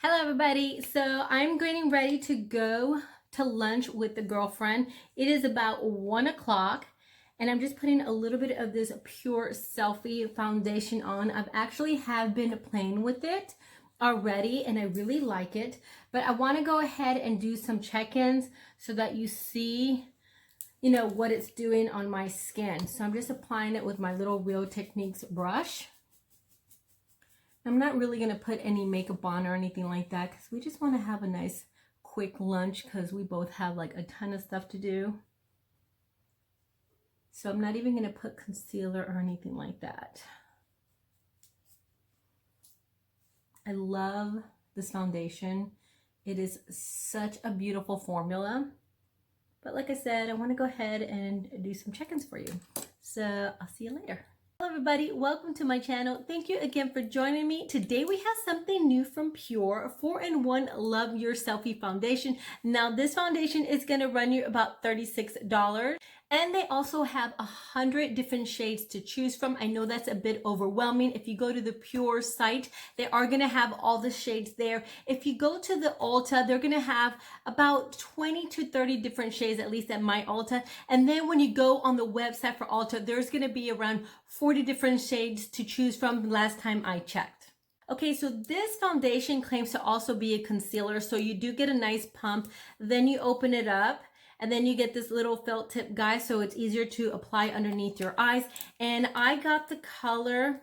Hello everybody. So I'm getting ready to go to lunch with the girlfriend. It is about 1 o'clock and I'm just putting a little bit of this PUR Selfie foundation on. I've actually have been playing with it already and I really like it, but I want to go ahead and do some check-ins so that you see what it's doing on my skin. So I'm just applying it with my little Real Techniques brush. I'm not really going to put any makeup on or anything like that because we just want to have a nice quick lunch because we both have like a ton of stuff to do. So I'm not even going to put concealer or anything like that. I love this foundation. It is such a beautiful formula. But like I said, I want to go ahead and do some check-ins for you. So I'll see you later. Hello everybody, welcome to my channel. Thank you again for joining me. Today we have something new from PUR, 4-in-1 Love Your Selfie Foundation. Now this foundation is going to run you about $36. And they also have 100 different shades to choose from. I know that's a bit overwhelming. If you go to the PUR site, they are going to have all the shades there. If you go to the Ulta, they're going to have about 20 to 30 different shades, at least at my Ulta. And then when you go on the website for Ulta, there's going to be around 40 different shades to choose from last time I checked. Okay, so this foundation claims to also be a concealer, so you do get a nice pump. Then you open it up. And then you get this little felt tip guy, so it's easier to apply underneath your eyes. And I got the color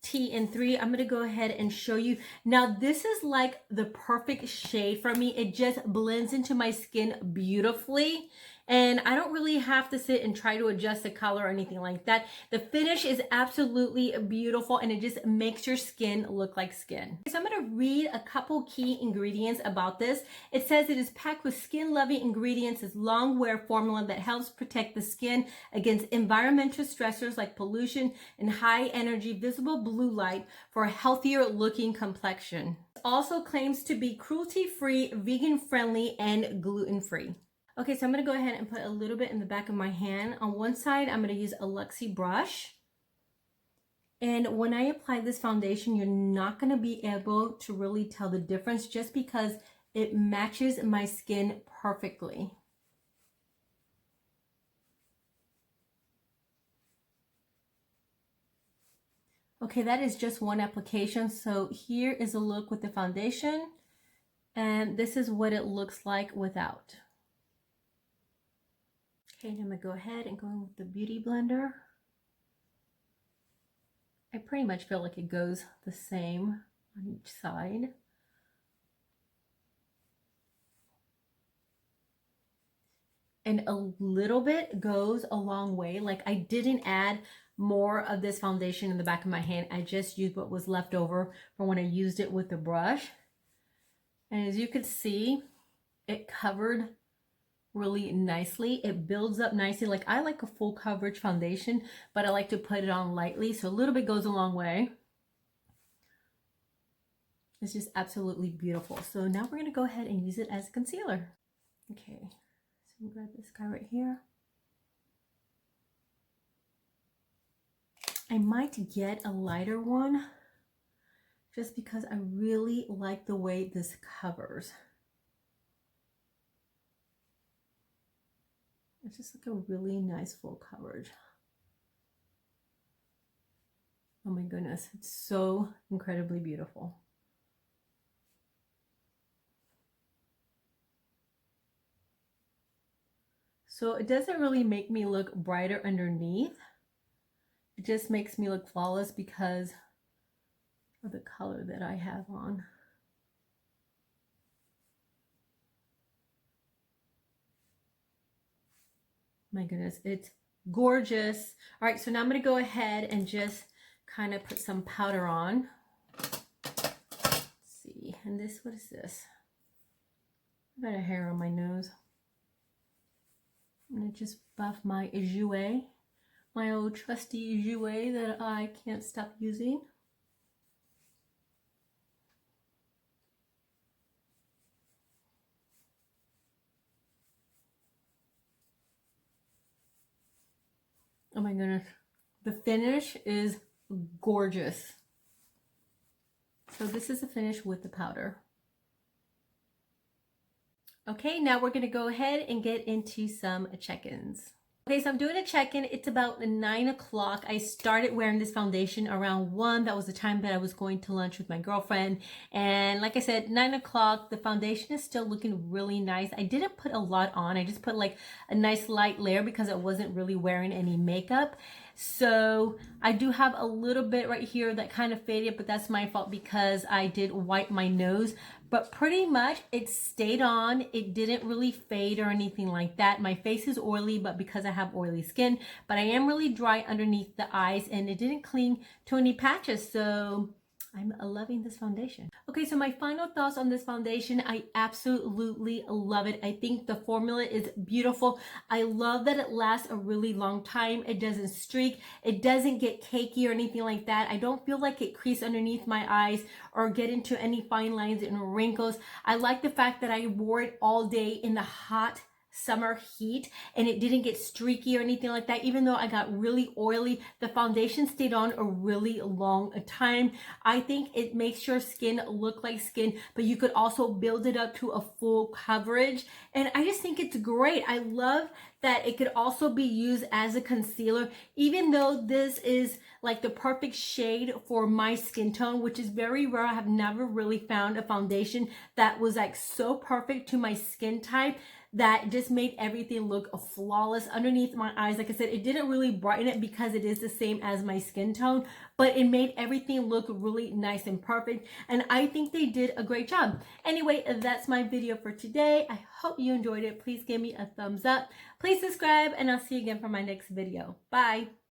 TN3. I'm gonna go ahead and show you. Now this is like the perfect shade for me. It just blends into my skin beautifully. And I don't really have to sit and try to adjust the color or anything like that. The finish is absolutely beautiful and it just makes your skin look like skin. So I'm going to read a couple key ingredients about this. It says it is packed with skin-loving ingredients, it's long-wear formula that helps protect the skin against environmental stressors like pollution and high-energy visible blue light for a healthier looking complexion. It also claims to be cruelty-free, vegan-friendly, and gluten-free. Okay, so I'm going to go ahead and put a little bit in the back of my hand. On one side, I'm going to use a Luxie brush. And when I apply this foundation, you're not going to be able to really tell the difference just because it matches my skin perfectly. Okay, that is just one application. So here is a look with the foundation. And this is what it looks like without. Okay, and I'm going to go ahead and go in with the Beauty Blender. I pretty much feel like it goes the same on each side. And a little bit goes a long way. Like I didn't add more of this foundation in the back of my hand. I just used what was left over from when I used it with the brush. And as you can see, it covered really nicely. It builds up nicely. Like I like a full coverage foundation, but I like to put it on lightly. So a little bit goes a long way. It's just absolutely beautiful. So now we're going to go ahead and use it as a concealer. Okay, so we'll grab this guy right here. I might get a lighter one just because I really like the way this covers. It's just like a really nice full coverage. Oh my goodness, it's so incredibly beautiful. So it doesn't really make me look brighter underneath. It just makes me look flawless because of the color that I have on. My goodness, it's gorgeous. All right, so now I'm going to go ahead and just kind of put some powder on. Let's see, and this, what is this? I've got a hair on my nose. I'm going to just buff my jouet, my old trusty jouet that I can't stop using. Oh my goodness. The finish is gorgeous. So this is the finish with the powder. Okay, now we're gonna go ahead and get into some check-ins. Okay, so I'm doing a check-in. It's about 9 o'clock. I started wearing this foundation around 1. That was the time that I was going to lunch with my girlfriend. And like I said, 9 o'clock, the foundation is still looking really nice. I didn't put a lot on. I just put like a nice light layer because I wasn't really wearing any makeup. So I do have a little bit right here that kind of faded, but that's my fault because I did wipe my nose. But pretty much it stayed on. It didn't really fade or anything like that. My face is oily, but because I have oily skin, but I am really dry underneath the eyes and it didn't cling to any patches. So I'm loving this foundation. Okay, so my final thoughts on this foundation, I absolutely love it. I think the formula is beautiful. I love that it lasts a really long time. It doesn't streak. It doesn't get cakey or anything like that. I don't feel like it creases underneath my eyes or get into any fine lines and wrinkles. I like the fact that I wore it all day in the hot summer heat and it didn't get streaky or anything like that. Even though I got really oily, the foundation stayed on a really long time. I think it makes your skin look like skin, but you could also build it up to a full coverage. And I just think it's great. I love that it could also be used as a concealer, even though this is like the perfect shade for my skin tone, which is very rare. I have never really found a foundation that was like so perfect to my skin type that just made everything look flawless underneath my eyes. Like I said, it didn't really brighten it because it is the same as my skin tone, but it made everything look really nice and perfect. And I think they did a great job. Anyway, that's my video for today. I hope you enjoyed it. Please give me a thumbs up. Please subscribe and I'll see you again for my next video. Bye.